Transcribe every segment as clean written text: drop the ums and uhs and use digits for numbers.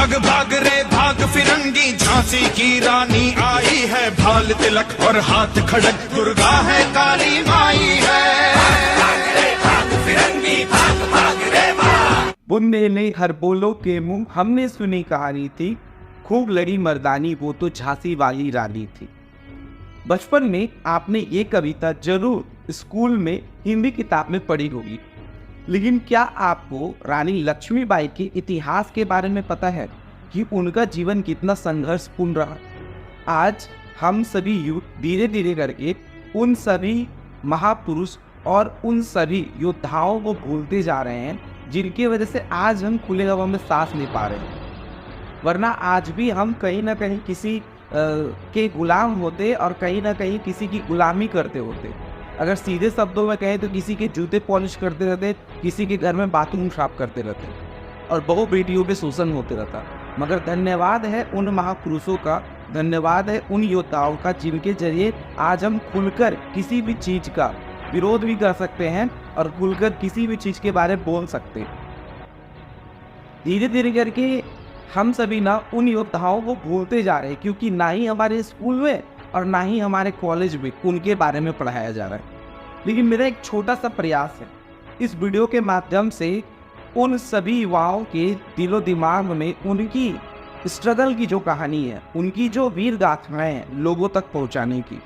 भाग भाग रे भाग फिरंगी, झांसी की रानी आई है, भाल तिलक और हाथ खड़क, दुर्गा है काली माई है। भाग रे भाग फिरंगी, भाग भाग रे भाग। बुंदे ने हर बोलो के मुंह, हमने सुनी कहानी थी, खूब लड़ी मर्दानी वो तो झांसी वाली रानी थी। बचपन में आपने ये कविता जरूर स्कूल में हिंदी किताब में पढ़ी होगी, लेकिन क्या आपको रानी लक्ष्मीबाई के इतिहास के बारे में पता है कि उनका जीवन कितना संघर्षपूर्ण रहा। आज हम सभी यूथ धीरे धीरे करके उन सभी महापुरुष और उन सभी योद्धाओं को भूलते जा रहे हैं, जिनकी वजह से आज हम खुले हवा में सांस ले पा रहे हैं। वरना आज भी हम कहीं ना कहीं किसी के गुलाम होते और कहीं ना कहीं किसी की गुलामी करते होते। अगर सीधे शब्दों में कहें तो किसी के जूते पॉलिश करते रहते, किसी के घर में बाथरूम साफ करते रहते और बहु बेटियों पे शोषण होते रहता। मगर धन्यवाद है उन महापुरुषों का, धन्यवाद है उन योद्धाओं का, जिनके जरिए आज हम खुलकर किसी भी चीज़ का विरोध भी कर सकते हैं और खुलकर किसी भी चीज़ के बारे में बोल सकते हैं। धीरे धीरे करके हम सभी ना उन योद्धाओं को भूलते जा रहे हैं, क्योंकि ना ही हमारे स्कूल में और ना ही हमारे कॉलेज में उनके बारे में पढ़ाया जा रहा है। लेकिन मेरा एक छोटा सा प्रयास है इस वीडियो के माध्यम से उन सभी युवाओं के दिलो दिमाग में उनकी स्ट्रगल की जो कहानी है, उनकी जो वीर गाथाएं हैं, लोगों तक पहुंचाने की।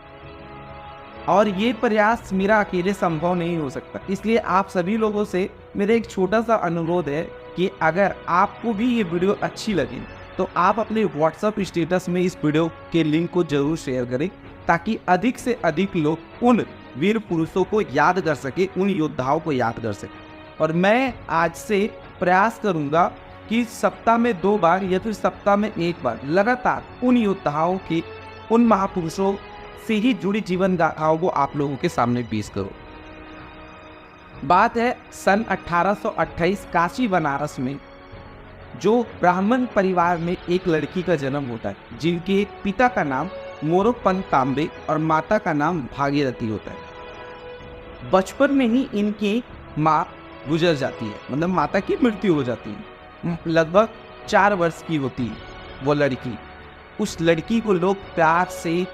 और ये प्रयास मेरा अकेले संभव नहीं हो सकता, इसलिए आप सभी लोगों से मेरा एक छोटा सा अनुरोध है कि अगर आपको भी ये वीडियो अच्छी लगे तो आप अपने व्हाट्सएप स्टेटस में इस वीडियो के लिंक को जरूर शेयर करें, ताकि अधिक से अधिक लोग उन वीर पुरुषों को याद कर सके, उन योद्धाओं को याद कर सके। और मैं आज से प्रयास करूंगा कि सप्ताह में 2 बार या फिर सप्ताह में 1 बार लगातार उन योद्धाओं के, उन महापुरुषों से ही जुड़ी जीवन गाथाओं को आप लोगों के सामने पेश करूं। बात है सन 1828 काशी बनारस में, जो ब्राह्मण परिवार में एक लड़की का जन्म होता है, जिनके पिता का नाम मोरोपंत तांबे और माता का नाम भागीरथी होता है। बचपन में ही इनकी माँ गुजर जाती है, मतलब माता की मृत्यु हो जाती है। लगभग 4 वर्ष की होती है वो लड़की। उस लड़की को लोग प्यार से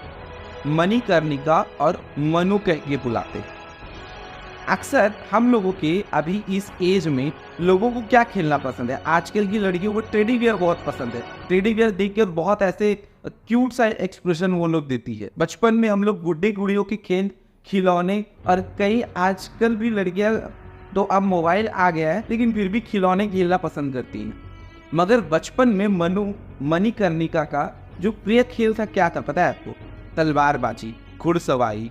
मणिकर्णिका और मनु कह के बुलाते हैं। अक्सर हम लोगों के अभी इस एज में लोगों को क्या खेलना पसंद है, आजकल की लड़कियों को टेडी बियर बहुत पसंद है। टेडी बियर देखकर बहुत ऐसे क्यूट सा एक्सप्रेशन वो लोग देती है। बचपन में हम लोग गुड्डे गुड़ियों के खेल, खिलौने, और कई आजकल भी लड़कियां तो अब मोबाइल आ गया है लेकिन फिर भी खिलौने खेलना पसंद करती हैं। मगर बचपन में मणिकर्णिका का जो प्रिय खेल था क्या था पता है आपको? तलवारबाजी, घुड़सवारी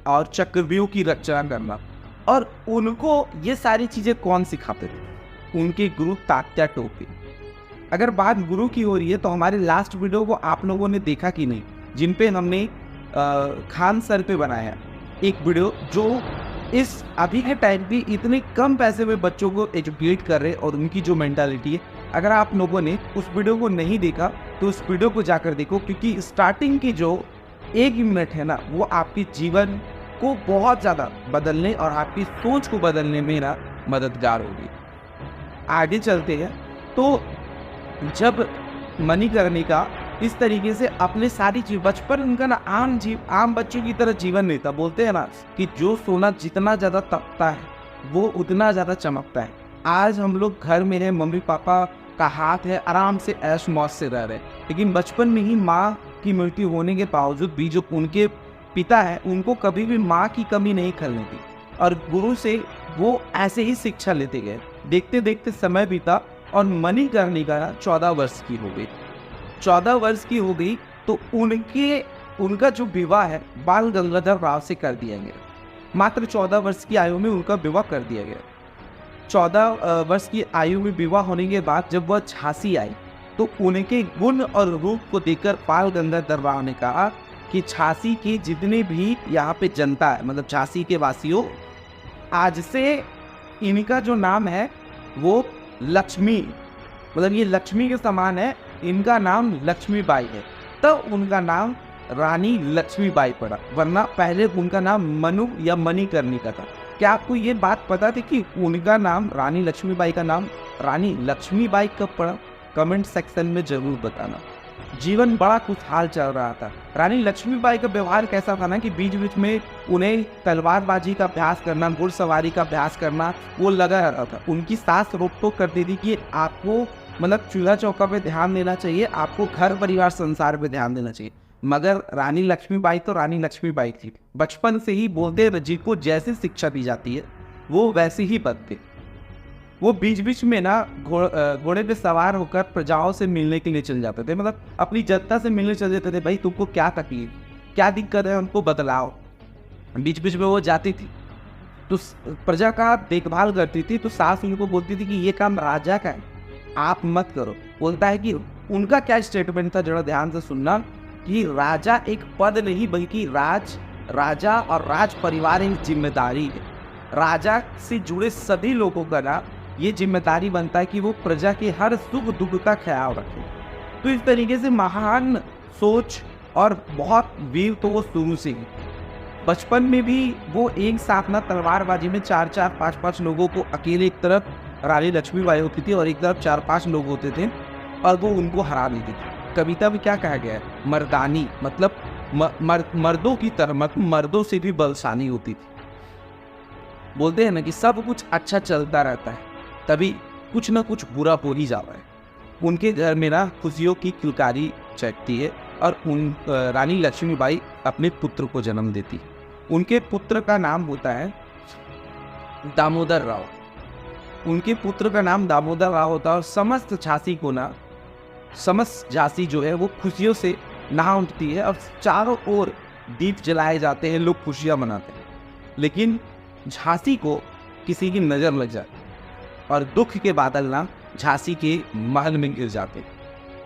और चक्रव्यूह की रचना करना। और उनको ये सारी चीज़ें कौन सिखाते थे? उनके गुरु तात्या टोपे। अगर बात गुरु की हो रही है तो हमारे लास्ट वीडियो को आप लोगों ने देखा कि नहीं, जिन पे हमने खान सर पे बनाया एक वीडियो, जो इस अभी के टाइम पे इतने कम पैसे में बच्चों को एजुकेट कर रहे और उनकी जो मेंटालिटी है। अगर आप लोगों ने उस वीडियो को नहीं देखा तो उस वीडियो को जाकर देखो, क्योंकि स्टार्टिंग की जो 1 मिनट है ना, वो आपके जीवन को बहुत ज़्यादा बदलने और आपकी सोच को बदलने में ना मददगार होगी। आगे चलते हैं तो जब मणिकर्णिका इस तरीके से अपने सारी चीज, बचपन उनका ना आम बच्चों की तरह जीवन नहीं था। बोलते हैं ना कि जो सोना जितना ज़्यादा तपता है वो उतना ज़्यादा चमकता है। आज हम लोग घर में हैं, मम्मी पापा का हाथ है, आराम से ऐश मौज से रह रहे हैं, लेकिन बचपन में ही माँ की मृत्यु होने के बावजूद भी जो उनके पिता है उनको कभी भी माँ की कमी नहीं खलने दी और गुरु से वो ऐसे ही शिक्षा लेते गए। देखते देखते समय बीता और मणिकर्णिका 14 वर्ष की हो गई। 14 वर्ष की हो गई तो उनका जो विवाह है बाल गंगाधर राव से कर दिया गया। मात्र 14 वर्ष की आयु में उनका विवाह कर दिया गया। 14 वर्ष की आयु में विवाह होने के बाद जब वह झांसी आई तो उनके गुण और रूप को देखकर बाल गंगाधर राव ने कहा कि झांसी की जितने भी यहाँ पे जनता है, मतलब झांसी के वासियों, आज से इनका जो नाम है वो लक्ष्मी, मतलब ये लक्ष्मी के समान है, इनका नाम लक्ष्मीबाई है। तो उनका नाम रानी लक्ष्मीबाई पड़ा, वरना पहले उनका नाम मनु या मणिकर्णिका था। क्या आपको ये बात पता थी कि उनका नाम रानी लक्ष्मीबाई का नाम रानी लक्ष्मीबाई कब पड़ा, कमेंट सेक्शन में जरूर बताना। जीवन बड़ा खुशहाल चल रहा था। रानी लक्ष्मीबाई का व्यवहार कैसा था ना कि बीच बीच में उन्हें तलवारबाजी का अभ्यास करना, घुड़सवारी का अभ्यास करना वो लगा रहता था। उनकी सास रोक टोक करती थी कि आपको मतलब चूल्हा चौका पे ध्यान देना चाहिए, आपको घर परिवार संसार पे ध्यान देना चाहिए। मगर रानी लक्ष्मीबाई तो रानी लक्ष्मीबाई थी। बचपन से ही बोलते जिनको जैसी शिक्षा दी जाती है वो वैसे ही बनते। वो बीच बीच में ना घोड़े पे सवार होकर प्रजाओं से मिलने के लिए चल जाते थे, मतलब अपनी जनता से मिलने चल जाते थे। भाई तुमको क्या तकलीफ, क्या दिक्कत है, उनको बतलाओ। बीच बीच में वो जाती थी तो प्रजा का देखभाल करती थी। तो सास उनको बोलती थी कि ये काम राजा का है, आप मत करो। बोलता है कि उनका क्या स्टेटमेंट था, जरा ध्यान से सुनना, कि राजा एक पद नहीं बल्कि राजा और राज परिवार एक जिम्मेदारी है। राजा से जुड़े सभी लोगों का ना ये जिम्मेदारी बनता है कि वो प्रजा के हर सुख दुख का ख्याल रखे। तो इस तरीके से महान सोच और बहुत वीर तो वो शुरू से ही। बचपन में भी वो एक साथ ना तलवारबाजी में 4-4, 5-5 लोगों को अकेले, एक तरफ रानी लक्ष्मीबाई होती थी और एक तरफ 4-5 लोग होते थे और वो उनको हरा देती थी। कविता में क्या कहा गया है, मर्दानी मतलब मर्दों की तरह, मर्दों से भी बलशानी होती थी। बोलते हैं ना कि सब कुछ अच्छा चलता रहता है तभी कुछ ना कुछ बुरा हो ही जाता है। उनके घर में ना खुशियों की किलकारी चढ़ती है और रानी लक्ष्मीबाई अपने पुत्र को जन्म देती है। उनके पुत्र का नाम होता है दामोदर राव। उनके पुत्र का नाम दामोदर राव होता है और समस्त झांसी जो है वो खुशियों से नहा उठती है और चारों ओर दीप जलाए जाते हैं, लोग खुशियां मनाते हैं। लेकिन झांसी को किसी की नज़र लग जाती और दुख के बादल ना झांसी के महल में गिर जाते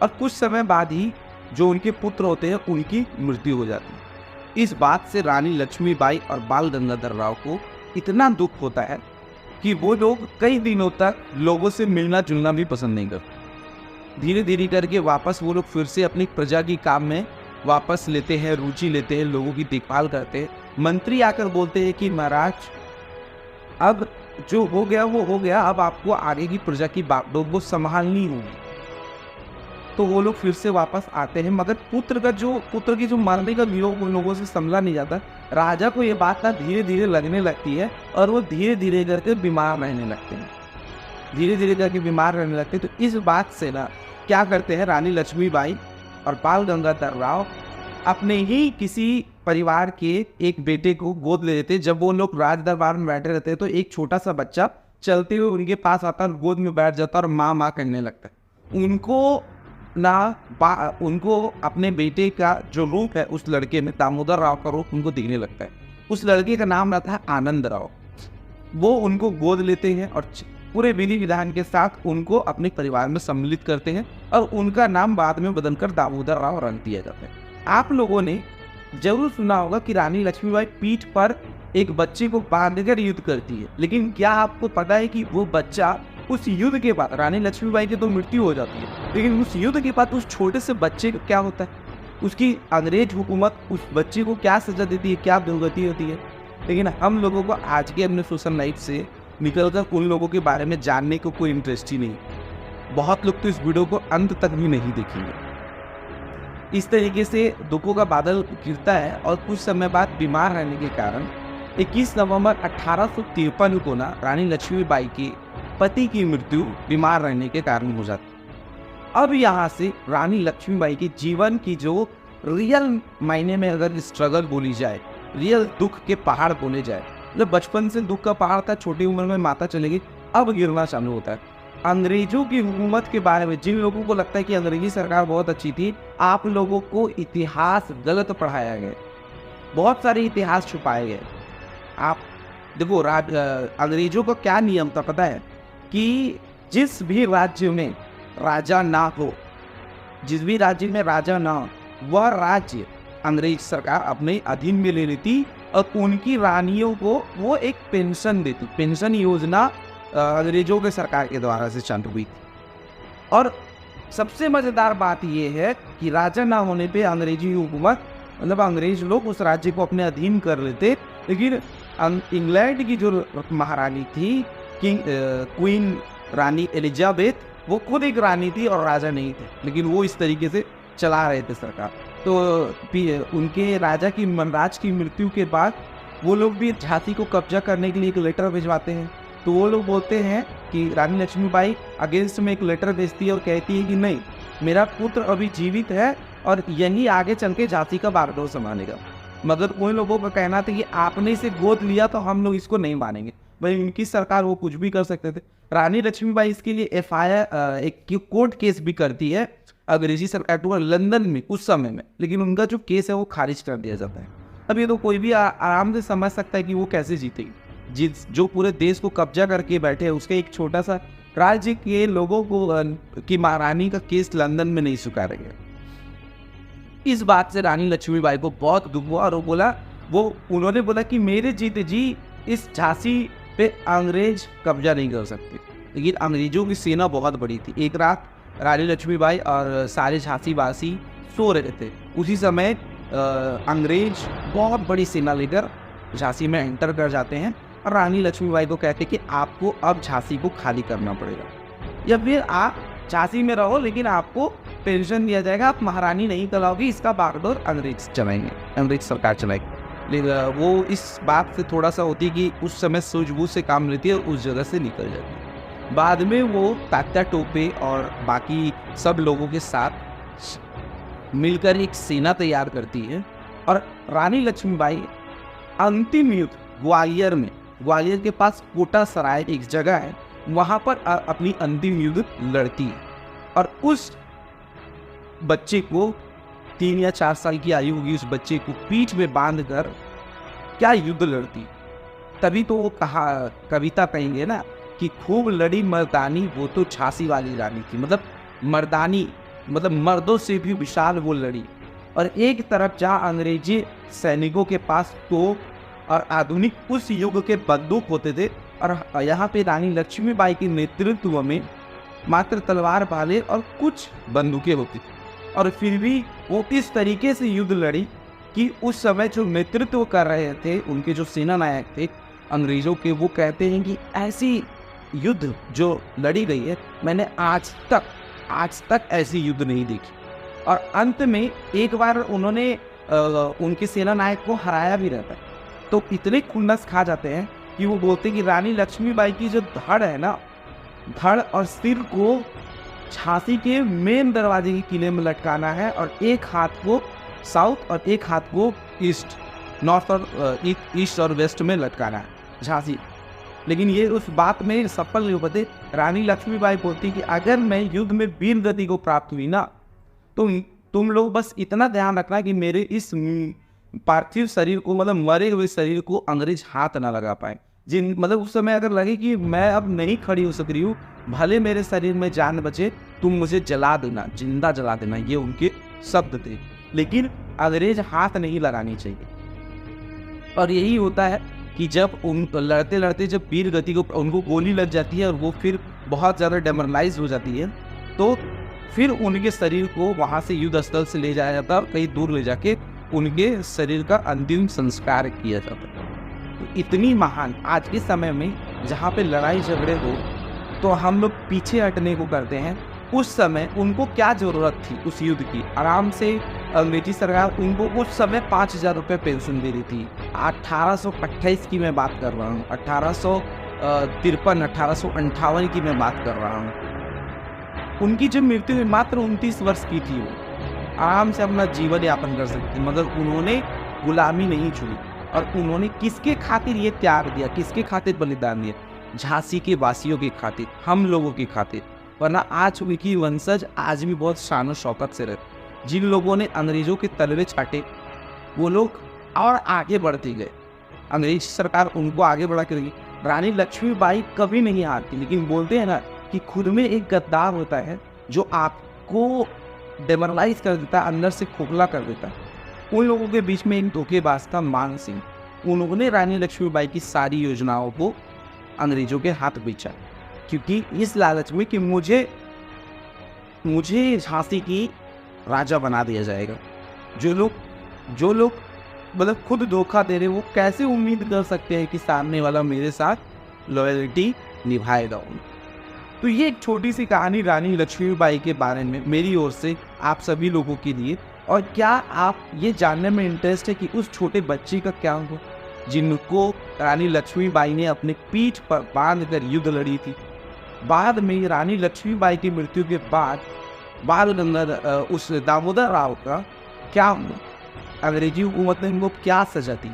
और कुछ समय बाद ही जो उनके पुत्र होते हैं उनकी मृत्यु हो जाती है। इस बात से रानी लक्ष्मीबाई और बाल गंगाधर राव को इतना दुख होता है कि वो लोग कई दिनों तक लोगों से मिलना जुलना भी पसंद नहीं करते। धीरे धीरे करके वापस वो लोग फिर से अपनी प्रजा की काम में वापस लेते हैं, रुचि लेते हैं, लोगों की देखभाल करते हैं। मंत्री आकर बोलते हैं कि महाराज अब जो हो गया वो हो गया, अब आपको आगे की प्रजा की बागडोर वो संभालनी होगी। तो वो लोग फिर से वापस आते हैं, मगर पुत्र की जो मारने का वियोग उन लोगों से संभला नहीं जाता। राजा को ये बात ना धीरे धीरे लगने लगती है और वो धीरे धीरे करके बीमार रहने लगते हैं। तो इस बात से ना क्या करते हैं, रानी लक्ष्मीबाई और बाल गंगाधर राव अपने ही किसी परिवार के एक बेटे को गोद ले लेते। जब वो लोग राज दरबार में बैठे रहते हैं तो एक छोटा सा बच्चा चलते हुए उनके पास आता है, गोद में बैठ जाता है और माँ माँ कहने लगता है। उनको अपने बेटे का जो रूप है उस लड़के में, दामोदर राव का रूप उनको दिखने लगता है। उस लड़के का नाम रहता है आनंद राव। वो उनको गोद लेते हैं और पूरे विधि विधान के साथ उनको अपने परिवार में सम्मिलित करते हैं और उनका नाम बाद में बदलकर दामोदर राव रख दिया जाता है। आप लोगों ने जरूर सुना होगा कि रानी लक्ष्मीबाई पीठ पर एक बच्चे को बांधकर युद्ध करती है, लेकिन क्या आपको पता है कि वो बच्चा उस युद्ध के बाद, रानी लक्ष्मीबाई की तो मृत्यु हो जाती है, लेकिन उस युद्ध के बाद उस छोटे से बच्चे को क्या होता है, उसकी अंग्रेज हुकूमत उस बच्चे को क्या सजा देती है, क्या दुर्गति होती है। लेकिन हम लोगों को आज के अपने सोशल लाइफ से निकलकर उन लोगों के बारे में जानने को कोई इंटरेस्ट ही नहीं। बहुत लोग तो इस वीडियो को अंत तक भी नहीं देखेंगे। इस तरीके से दुखों का बादल गिरता है और कुछ समय बाद बीमार रहने के कारण 21 नवंबर 1853 को ना रानी लक्ष्मीबाई के पति की मृत्यु बीमार रहने के कारण हो जाती। अब यहाँ से रानी लक्ष्मीबाई के जीवन की जो रियल मायने में अगर स्ट्रगल बोली जाए, रियल दुख के पहाड़ बोले जाए, जब बचपन से दुख का पहाड़ था, छोटी उम्र में माता चली गई, अब गिरना चालू होता है। अंग्रेजों की हुकूमत के बारे में जिन लोगों को लगता है कि अंग्रेजी सरकार बहुत अच्छी थी, आप लोगों को इतिहास गलत पढ़ाया गया, बहुत सारे इतिहास छुपाए गए। आप देखो अंग्रेजों का क्या नियम था पता है, कि जिस भी राज्य में राजा ना हो, वह राज्य अंग्रेज सरकार अपने अधीन में ले लेती और उनकी रानियों को वो एक पेंशन देती। पेंशन योजना अंग्रेजों के सरकार के द्वारा से चालू हुई थी। और सबसे मज़ेदार बात यह है कि राजा ना होने पे अंग्रेजी हुकूमत, मतलब अंग्रेज लोग उस राज्य को अपने अधीन कर लेते, लेकिन इंग्लैंड की जो महारानी थी, क्वीन रानी एलिजाबेथ, वो खुद एक रानी थी और राजा नहीं थे, लेकिन वो इस तरीके से चला रहे थे सरकार। तो उनके राजा की मनराज की मृत्यु के बाद वो लोग भी झांसी को कब्जा करने के लिए एक लेटर भिजवाते हैं। तो वो लोग बोलते हैं कि रानी लक्ष्मीबाई अगेंस्ट में एक लेटर भेजती है और कहती है कि नहीं, मेरा पुत्र अभी जीवित है और यही आगे चल के झांसी का बागडोर संभालेगा। मगर उन लोगों का कहना था कि आपने इसे गोद लिया तो हम लोग इसको नहीं मानेंगे। भाई उनकी सरकार, वो कुछ भी कर सकते थे। रानी लक्ष्मीबाई इसके लिए FIR एक कोर्ट केस भी करती है अंग्रेजी सरकार को लंदन में उस समय में, लेकिन उनका जो केस है वो खारिज कर दिया जाता है। अब ये तो कोई भी आराम से समझ सकता है कि वो कैसे जीतेगी, जो पूरे देश को कब्जा करके बैठे हैं, उसके एक छोटा सा राज्य के लोगों को की महारानी का केस लंदन में नहीं स्वीकारा गया। इस बात से रानी लक्ष्मीबाई को बहुत दुख हुआ और उन्होंने बोला कि मेरे जीते जी इस झांसी पे अंग्रेज कब्जा नहीं कर सकते। लेकिन अंग्रेजों की सेना बहुत बड़ी थी। एक रात रानी लक्ष्मीबाई और सारे झांसी वासी सो रहे थे, उसी समय अंग्रेज बहुत बड़ी सेना लेकर झांसी में एंटर कर जाते हैं और रानी लक्ष्मीबाई को कहते कि आपको अब झांसी को खाली करना पड़ेगा, या फिर आप झांसी में रहो लेकिन आपको पेंशन दिया जाएगा, आप महारानी नहीं कहलाओगी, इसका बागडोर अंग्रेज चलाएंगे, अंग्रेज सरकार चलाएगी। लेकिन वो इस बात से थोड़ा सा होती कि उस समय सूझबूझ से काम लेती है और उस जगह से निकल जाती है। बाद में वो तात्या टोपे और बाकी सब लोगों के साथ मिलकर एक सेना तैयार करती है और रानी लक्ष्मीबाई अंतिम युद्ध ग्वालियर के पास कोटा सराय एक जगह है, वहाँ पर अपनी अंतिम युद्ध लड़ती है और उस बच्चे को 3 या 4 साल की आयु होगी, उस बच्चे को पीठ में बांधकर क्या युद्ध लड़ती। तभी तो वो कविता कहेंगे ना कि खूब लड़ी मर्दानी वो तो झांसी वाली रानी थी। मतलब मर्दानी मतलब मर्दों से भी विशाल वो लड़ी। और एक तरफ जहाँ अंग्रेजी सैनिकों के पास तोप और आधुनिक उस युग के बंदूक होते थे, और यहाँ पे रानी लक्ष्मीबाई के नेतृत्व में मात्र तलवार भाले और कुछ बंदूकें होती थी। और फिर भी वो इस तरीके से युद्ध लड़ी कि उस समय जो नेतृत्व कर रहे थे, उनके जो सेना नायक थे अंग्रेजों के, वो कहते हैं कि ऐसी युद्ध जो लड़ी गई है मैंने आज तक ऐसी युद्ध नहीं देखी। और अंत में एक बार उन्होंने उनके सेना नायक को हराया भी रहता है, तो इतने खुन्नस खा जाते हैं कि वो बोलते हैं कि रानी लक्ष्मीबाई की जो धड़ है ना, धड़ और सिर को झांसी के मेन दरवाजे के किले में लटकाना है और एक हाथ को साउथ और एक हाथ को ईस्ट और वेस्ट में लटकाना है झांसी। लेकिन ये उस बात में सफल नहीं हो पाते। रानी लक्ष्मीबाई बोलती कि अगर मैं युद्ध में वीर गति को प्राप्त हुई ना, तो तुम लोग बस इतना ध्यान रखना कि मेरे इस पार्थिव शरीर को, मतलब मरे हुए शरीर को अंग्रेज हाथ ना लगा पाए। मतलब उस समय अगर लगे कि मैं अब नहीं खड़ी हो सक रही हूँ, भले मेरे शरीर में जान बचे, तुम मुझे जला देना, जिंदा जला देना, ये उनके शब्द थे। लेकिन अंग्रेज हाथ नहीं लगानी चाहिए। और यही होता है कि जब उन लड़ते लड़ते जब वीर गति को उनको गोली लग जाती है और वो फिर बहुत ज़्यादा डेमोरलाइज हो जाती है, तो फिर उनके शरीर को वहाँ से युद्ध स्थल से ले जाया जाता है और कहीं दूर ले जाके उनके शरीर का अंतिम संस्कार किया जाता है। तो इतनी महान आज के समय में जहाँ पे लड़ाई झगड़े हो तो हम लोग पीछे हटने को करते हैं। उस समय उनको क्या ज़रूरत थी उस युद्ध की? आराम से अंग्रेजी सरकार उनको उस समय 5,000 रुपये पेंशन दे रही थी। 1828 की मैं बात कर रहा हूँ, 1853 1858 की मैं बात कर रहा हूँ। उनकी जब मृत्यु हुई मात्र 29 वर्ष की थी, वो आराम से अपना जीवन यापन कर सकती, मगर उन्होंने गुलामी नहीं छुड़ी। और उन्होंने किसके खातिर ये त्याग दिया, किसके खातिर बलिदान दिया? झांसी के वासियों की खातिर, हम लोगों की खातिर। वरना आज उनकी वंशज आज भी बहुत शान और शौकत से रहते। जिन लोगों ने अंग्रेजों के तलवे चाटे, वो लोग और आगे बढ़ते गए। अंग्रेज सरकार उनको आगे बढ़ा के रही। रानी लक्ष्मीबाई कभी नहीं हारती, लेकिन बोलते हैं ना कि खुद में एक गद्दार होता है जो आपको डेमोरलाइज कर देता है, अंदर से खोखला कर देता है। उन लोगों के बीच में एक धोखेबाज था मान सिंह। उन्होंने रानी लक्ष्मीबाई की सारी योजनाओं को अंग्रेजों के हाथ बेचा, क्योंकि इस लालच में कि मुझे झांसी की राजा बना दिया जाएगा। जो लोग मतलब खुद धोखा दे रहे, वो कैसे उम्मीद कर सकते हैं कि सामने वाला मेरे साथ लॉयल्टी निभाएगा। तो ये एक छोटी सी कहानी रानी लक्ष्मीबाई के बारे में मेरी ओर से आप सभी लोगों के लिए। और क्या आप ये जानने में इंटरेस्ट है कि उस छोटे बच्चे का क्या हुआ जिनको रानी लक्ष्मीबाई ने अपने पीठ पर बांध कर युद्ध लड़ी थी? बाद में रानी लक्ष्मीबाई की मृत्यु के बाद बाल गंगाधर उस दामोदर राव का क्या हुआ? अंग्रेजी हुकूमत ने उनको क्या सजा दी?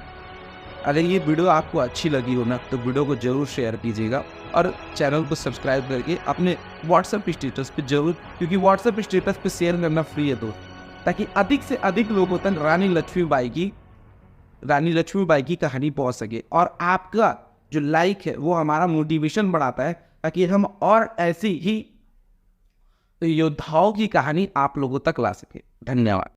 अगर ये वीडियो आपको अच्छी लगी हो ना तो वीडियो को जरूर शेयर कीजिएगा और चैनल को सब्सक्राइब करके अपने व्हाट्सएप स्टेटस पे जरूर, क्योंकि व्हाट्सएप स्टेटस पे शेयर करना फ्री है दोस्त, ताकि अधिक से अधिक लोगों तक रानी लक्ष्मीबाई की कहानी पहुंच सके। और आपका जो लाइक है वो हमारा मोटिवेशन बढ़ाता है ताकि हम और ऐसी ही योद्धाओं की कहानी आप लोगों तक ला सके। धन्यवाद।